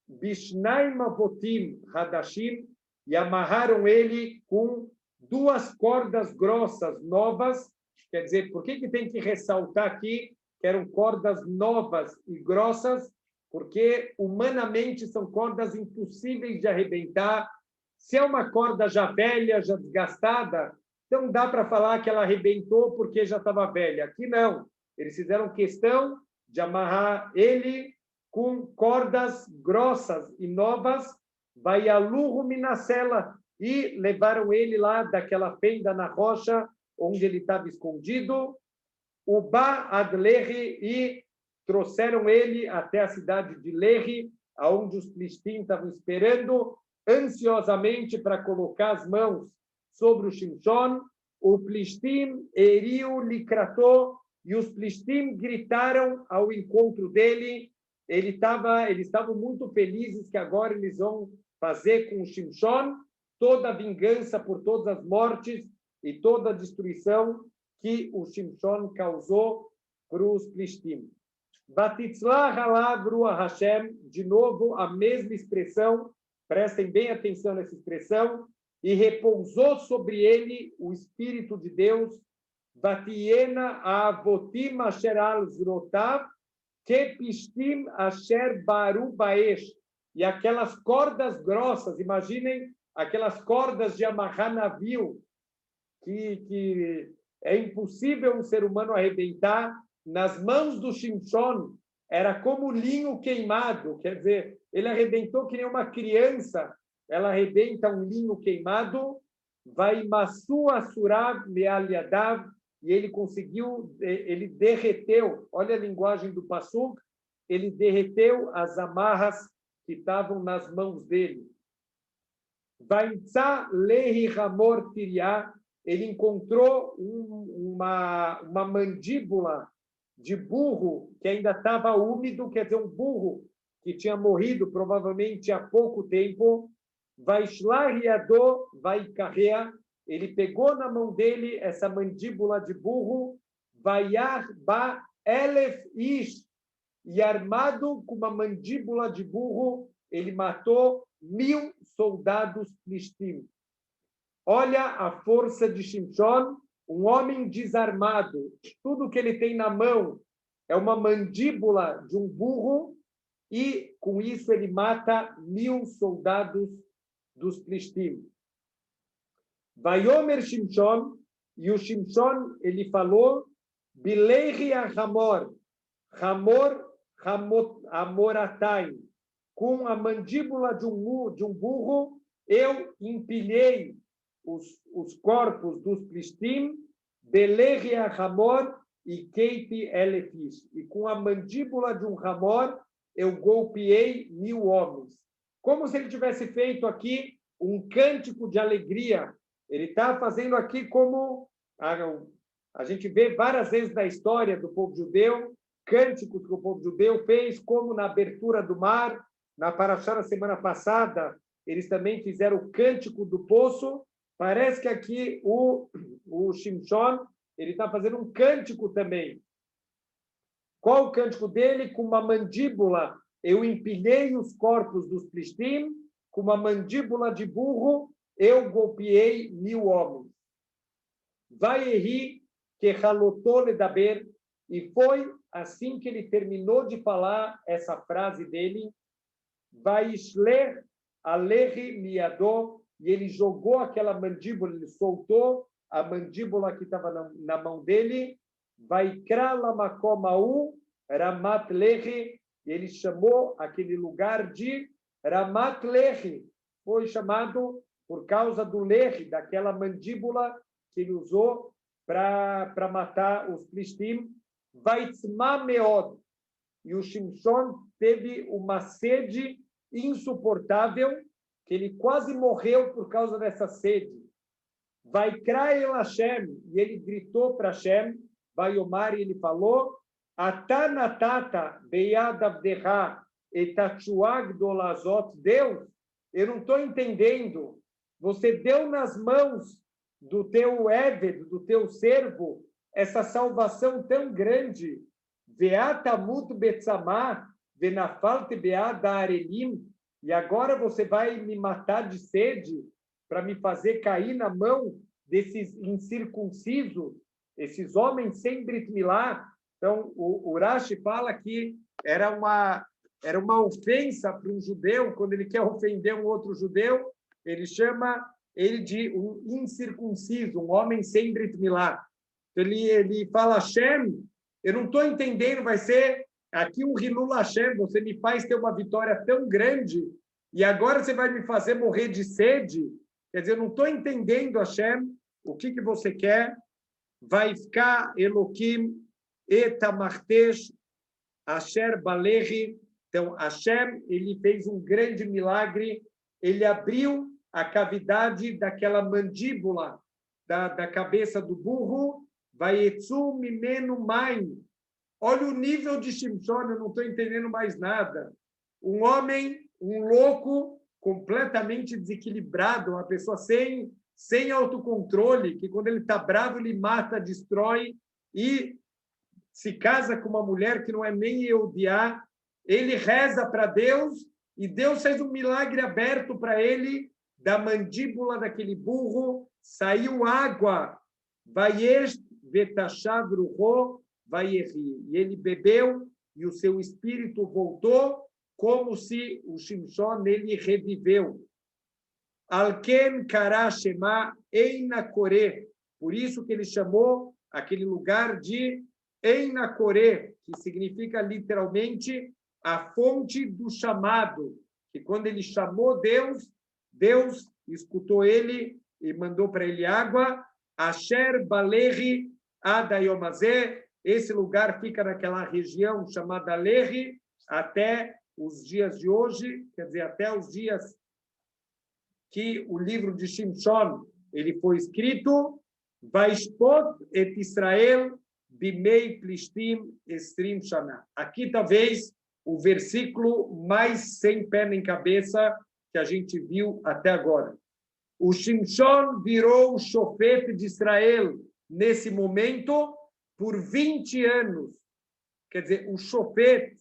Bishnaim Avotim Hadashim, e amarraram ele com 2 cordas grossas novas. Quer dizer, por que tem que ressaltar aqui que eram cordas novas e grossas? Porque humanamente são cordas impossíveis de arrebentar. Se é uma corda já velha, já desgastada, então dá para falar que ela arrebentou porque já estava velha. Aqui não. Eles fizeram questão de amarrar ele com cordas grossas e novas, vai a minacela, e levaram ele lá daquela fenda na rocha onde ele estava escondido, o Ba ad Lehi, e trouxeram ele até a cidade de Lehi, aonde os Plishtim estavam esperando ansiosamente para colocar as mãos sobre o Shimshon. O Plishtim eriu likrato, e os Plishtim gritaram ao encontro dele. Eles estavam muito felizes que agora eles vão fazer com o Shimshon toda a vingança por todas as mortes e toda a destruição que o Shimshon causou para os Plishtim. Batitzlah halavru Hashem, de novo a mesma expressão, prestem bem atenção nessa expressão, e repousou sobre ele o Espírito de Deus, Vatiena avotim asher al zrotav, Kepishtim asher baru baesh, e aquelas cordas grossas, imaginem aquelas cordas de amarrar navio, que é impossível um ser humano arrebentar, nas mãos do Shimshon, era como linho queimado, quer dizer, ele arrebentou que nem uma criança, ela arrebenta um linho queimado, vai masu asurav meal yadav, e ele conseguiu, ele derreteu, olha a linguagem do Pasuk, ele derreteu as amarras que estavam nas mãos dele. Vaimtza lehi hamor tiriá, ele encontrou uma mandíbula de burro que ainda estava úmido, quer dizer, um burro que tinha morrido provavelmente há pouco tempo. Vaishlar yado vaikarrea, ele pegou na mão dele essa mandíbula de burro, vayar ba elef ish, e armado com uma mandíbula de burro, ele matou 1000 soldados filisteus. Olha a força de Shimshon, um homem desarmado. Tudo que ele tem na mão é uma mandíbula de um burro, e com isso ele mata 1000 soldados dos filisteus. Vaiomer Shimshon, e o Shimshon, ele falou, Bileihi Hamor, Amoratai, com a mandíbula de um burro, eu empilhei os corpos dos filisteus, Beleihi Hamor e Keiti Elefish, e com a mandíbula de um Hamor, eu golpeei 1000 homens. Como se ele tivesse feito aqui um cântico de alegria. Ele está fazendo aqui como a gente vê várias vezes na história do povo judeu, cânticos que o povo judeu fez, como na abertura do mar, na Parashá da semana passada, eles também fizeram o cântico do poço. Parece que aqui o Shimshon, ele está fazendo um cântico também. Qual o cântico dele? Com uma mandíbula, eu empilhei os corpos dos filisteus, com uma mandíbula de burro, eu golpeei 1000 homens. Vaiehi kechalotó ledaber, e foi assim que ele terminou de falar essa frase dele, Vaishler alehi miadó, e ele jogou aquela mandíbula, ele soltou a mandíbula que estava na mão dele, Vaikra lamakom ha'u Ramat Lehi, e ele chamou aquele lugar de Ramat Lehi, foi chamado por causa do lehi, daquela mandíbula que ele usou para matar os filisteus. Vaitzma meod, e o Shimshon teve uma sede insuportável, que ele quase morreu por causa dessa sede. Vaikra el Hashem, e ele gritou para Hashem, Vaiomar, e ele falou, Atanatata beyad avdecha etachuag dolazot, Deus, eu não estou entendendo, você deu nas mãos do teu Eved, do teu servo, essa salvação tão grande, Veatamut betzamah, venafalt bead arelim, e agora você vai me matar de sede para me fazer cair na mão desses incircuncisos, esses homens sem Brit Milá. Então, o Rashi fala que era uma ofensa para um judeu, quando ele quer ofender um outro judeu, ele chama ele de um incircunciso, um homem sem Brit Milá. Ele fala, Hashem, eu não estou entendendo, vai ser aqui um Hilul Hashem, você me faz ter uma vitória tão grande, e agora você vai me fazer morrer de sede? Quer dizer, eu não estou entendendo, Hashem, o que você quer? Vai ficar Elohim etamartesh asher balehi. Então, Hashem, ele fez um grande milagre, ele abriu a cavidade daquela mandíbula da cabeça do burro, vaietzu mimenu maim. Olha o nível de Shimshon, eu não estou entendendo mais nada. Um homem, um louco, completamente desequilibrado, uma pessoa sem autocontrole, que quando ele está bravo, ele mata, destrói, e se casa com uma mulher que não é nem Eudiá, ele reza para Deus, e Deus fez um milagre aberto para ele, da mandíbula daquele burro, saiu água, Vayesh vetashav ruho vayehi, e ele bebeu, e o seu espírito voltou, como se o Shimshon ele reviveu. Alken kara shema eina kore, por isso que ele chamou aquele lugar de Eina Kore, que significa literalmente a fonte do chamado, que quando ele chamou Deus, Deus escutou ele e mandou para ele água. Asher Balehi Adayomazé, esse lugar fica naquela região chamada Lehi, até os dias de hoje, quer dizer, até os dias que o livro de Shimshon ele foi escrito, Vaishpot et Israel bimei plishtim estrim shana. Aqui talvez o versículo mais sem pé nem cabeça que a gente viu até agora. O Shimshon virou o chofete de Israel nesse momento por 20 anos. Quer dizer, o chofete,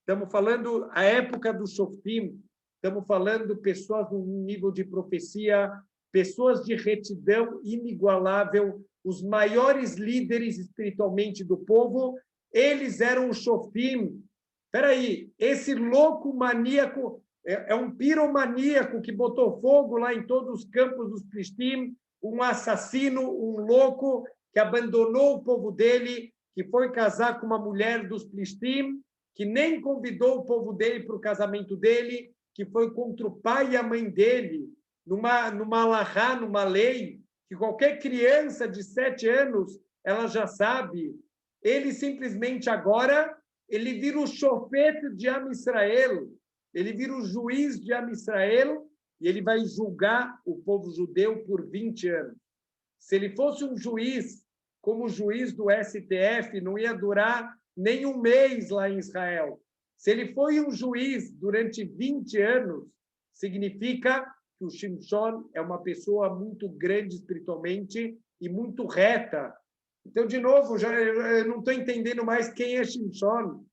estamos falando a época do Shoftim, estamos falando pessoas num nível de profecia, pessoas de retidão inigualável, os maiores líderes espiritualmente do povo, eles eram o Shoftim. Espera aí, esse louco maníaco é um piromaníaco que botou fogo lá em todos os campos dos Plishtim, um assassino, um louco que abandonou o povo dele, que foi casar com uma mulher dos Plishtim, que nem convidou o povo dele para o casamento dele, que foi contra o pai e a mãe dele, numa alahá, numa lei, que qualquer criança de 7 anos, ela já sabe. Ele simplesmente agora, ele vira o chofete de Am Israel, ele vira o juiz de Am Israel e ele vai julgar o povo judeu por 20 anos. Se ele fosse um juiz, como o juiz do STF, não ia durar nem um mês lá em Israel. Se ele foi um juiz durante 20 anos, significa que o Shimshon é uma pessoa muito grande espiritualmente e muito reta. Então, de novo, eu não estou entendendo mais quem é Shimshon.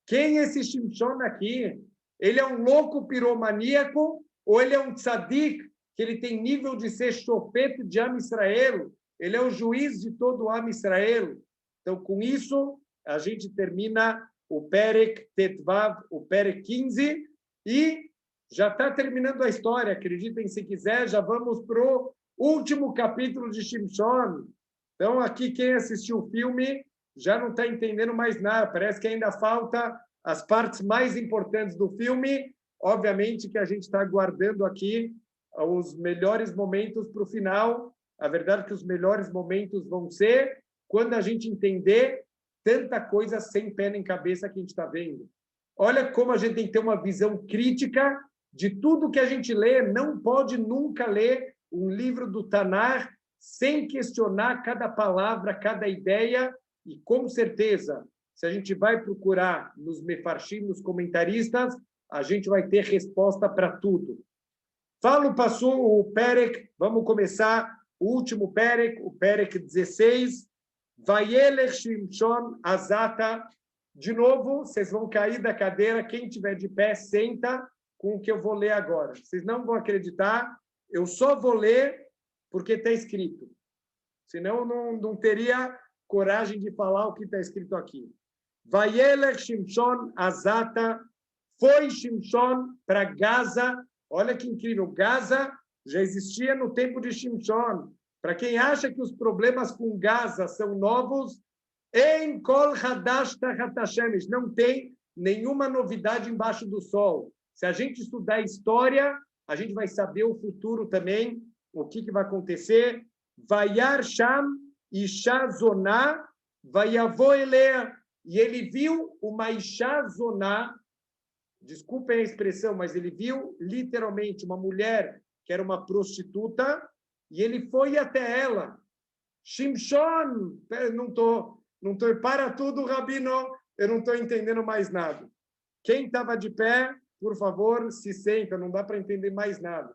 Quem é esse Shimshon aqui? Ele é um louco piromaníaco ou ele é um tzadik, que ele tem nível de ser chofete de Am Israel? Ele é o juiz de todo o Am Israel. Então, com isso, a gente termina o Perek Tetvav, o Perek 15, e já está terminando a história. Acreditem se quiser, já vamos para o último capítulo de Shimshon. Então, aqui, quem assistiu o filme já não está entendendo mais nada. Parece que ainda falta as partes mais importantes do filme. Obviamente que a gente está guardando aqui os melhores momentos para o final. A verdade é que os melhores momentos vão ser quando a gente entender tanta coisa sem pé nem cabeça que a gente está vendo. Olha como a gente tem que ter uma visão crítica de tudo que a gente lê. Não pode nunca ler um livro do Tanar sem questionar cada palavra, cada ideia, e com certeza, se a gente vai procurar nos mefarshim, nos comentaristas, a gente vai ter resposta para tudo. Falo, passou o Perek, vamos começar o último Perek, o Perek 16, Vayelech Shimshon Azata. De novo, vocês vão cair da cadeira, quem tiver de pé, senta com o que eu vou ler agora. Vocês não vão acreditar, eu só vou ler porque está escrito. Senão, não teria coragem de falar o que está escrito aqui. Vayelech Shimshon Azata, foi Shimshon para Gaza. Olha que incrível, Gaza já existia no tempo de Shimshon. Para quem acha que os problemas com Gaza são novos, em Kol Hadash Tachat Hashemesh, não tem nenhuma novidade embaixo do sol. Se a gente estudar história, a gente vai saber o futuro também, o que vai acontecer. Vayar Sham Isha Zoná, Vayavó Elea. E ele viu uma Isha Zoná, desculpem a expressão, mas ele viu literalmente uma mulher que era uma prostituta, e ele foi até ela. Shimshon, não tô, para tudo, Rabino, eu não estou entendendo mais nada. Quem estava de pé, por favor, se senta, não dá para entender mais nada.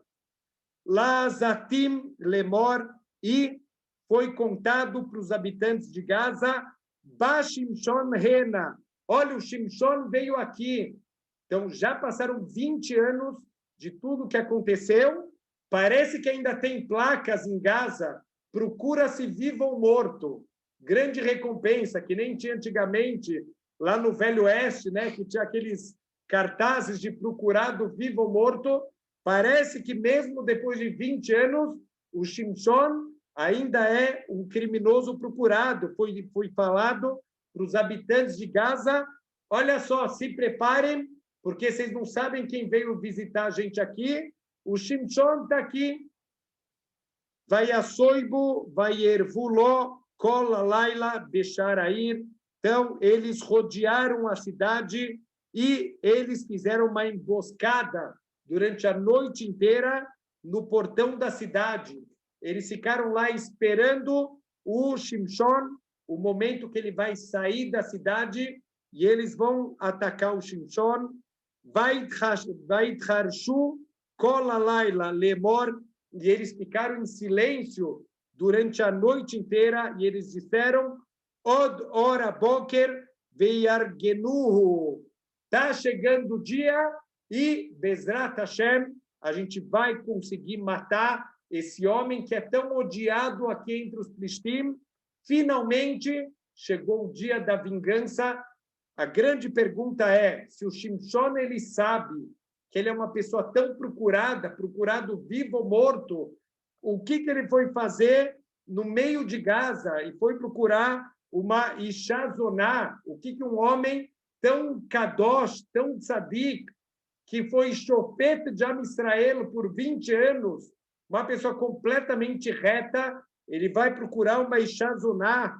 Lazatim Lemor, e foi contado para os habitantes de Gaza, Ba Shimshon Rena. Olha, o Shimshon veio aqui. Então, já passaram 20 anos de tudo que aconteceu. Parece que ainda tem placas em Gaza. Procura-se vivo ou morto. Grande recompensa, que nem tinha antigamente, lá no Velho Oeste, né, que tinha aqueles cartazes de procurado vivo ou morto. Parece que mesmo depois de 20 anos, o Shimshon ainda é um criminoso procurado. Foi falado para os habitantes de Gaza, olha só, se preparem, porque vocês não sabem quem veio visitar a gente aqui. O Shimshon está aqui. Vai a Soibo, vai Ervuló, Kola Laila, Becharair. Então, eles rodearam a cidade e eles fizeram uma emboscada durante a noite inteira no portão da cidade. Eles ficaram lá esperando o Shimshon, o momento que ele vai sair da cidade, e eles vão atacar o Shimshon. Vaitcharshu kol halayla lemor, e eles ficaram em silêncio durante a noite inteira, e eles disseram, Od ora boker veyargenuhu. Está chegando o dia e, Bezrat Hashem, a gente vai conseguir matar esse homem que é tão odiado aqui entre os Plishtim. Finalmente, chegou o dia da vingança. A grande pergunta é, se o Shimshon ele sabe que ele é uma pessoa tão procurado vivo ou morto, o que ele foi fazer no meio de Gaza e foi procurar uma Isha Zoná, o que um homem tão kadosh, tão tzadik, que foi chofete de Am Israel por 20 anos, uma pessoa completamente reta, ele vai procurar uma Isha Zoná.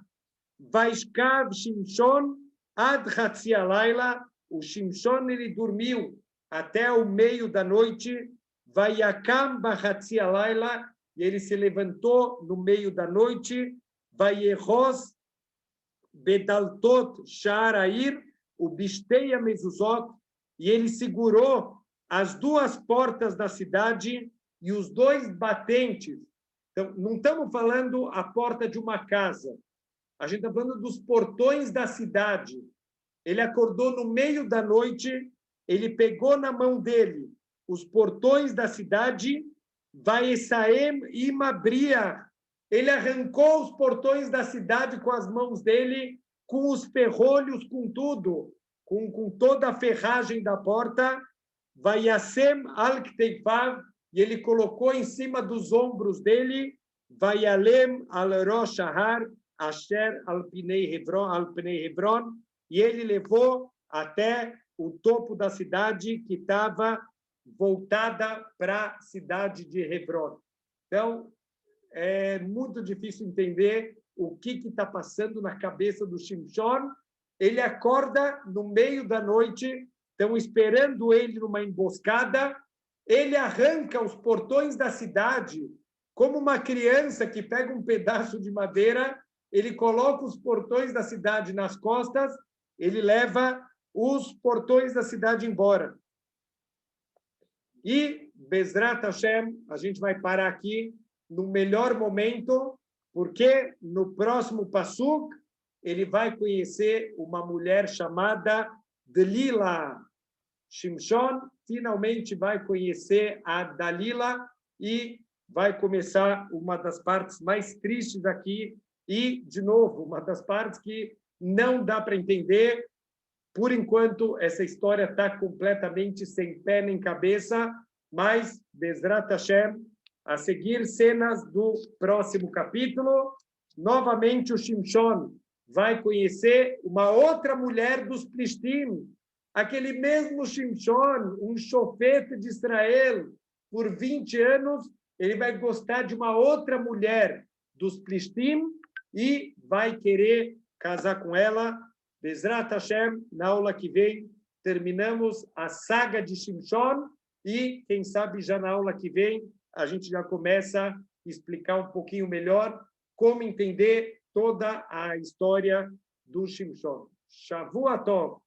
Vaishkav Shimshon ad Hatzi Alayla, o Shimshon ele dormiu até o meio da noite, Vayakam Bahatzi Alayla, e ele se levantou no meio da noite, Vayechos Bedaltot Sharair, o Bisteia Mezuzot, e ele segurou as duas portas da cidade e os dois batentes. Então, não estamos falando a porta de uma casa, a gente está falando dos portões da cidade. Ele acordou no meio da noite, ele pegou na mão dele os portões da cidade, Vaesaem Imabria. Ele arrancou os portões da cidade com as mãos dele, com os ferrolhos, com tudo, com toda a ferragem da porta. Vayasem al-Kteifav, e ele colocou em cima dos ombros dele, Vayalem al-Rosh Ahar, Asher al-Pinei Hebron, e ele levou até o topo da cidade que estava voltada para a cidade de Hebron. Então, é muito difícil entender o que está passando na cabeça do Shimshon. Ele acorda no meio da noite, estão esperando ele numa emboscada, ele arranca os portões da cidade, como uma criança que pega um pedaço de madeira, ele coloca os portões da cidade nas costas, ele leva os portões da cidade embora. E, Bezrat Hashem, a gente vai parar aqui no melhor momento, porque no próximo Pasuk ele vai conhecer uma mulher chamada Dalila. Shimshon finalmente vai conhecer a Dalila e vai começar uma das partes mais tristes aqui e, de novo, uma das partes que não dá para entender. Por enquanto, essa história está completamente sem pé nem cabeça, mas, Bezrat Hashem, a seguir cenas do próximo capítulo, novamente o Shimshon vai conhecer uma outra mulher dos Plishtim, aquele mesmo Shimshon, um chofete de Israel, por 20 anos, ele vai gostar de uma outra mulher dos Plishtim e vai querer casar com ela. Bezrat Hashem, na aula que vem, terminamos a saga de Shimshon e, quem sabe, já na aula que vem, a gente já começa a explicar um pouquinho melhor como entender toda a história do Shimshon. Shavua Tov.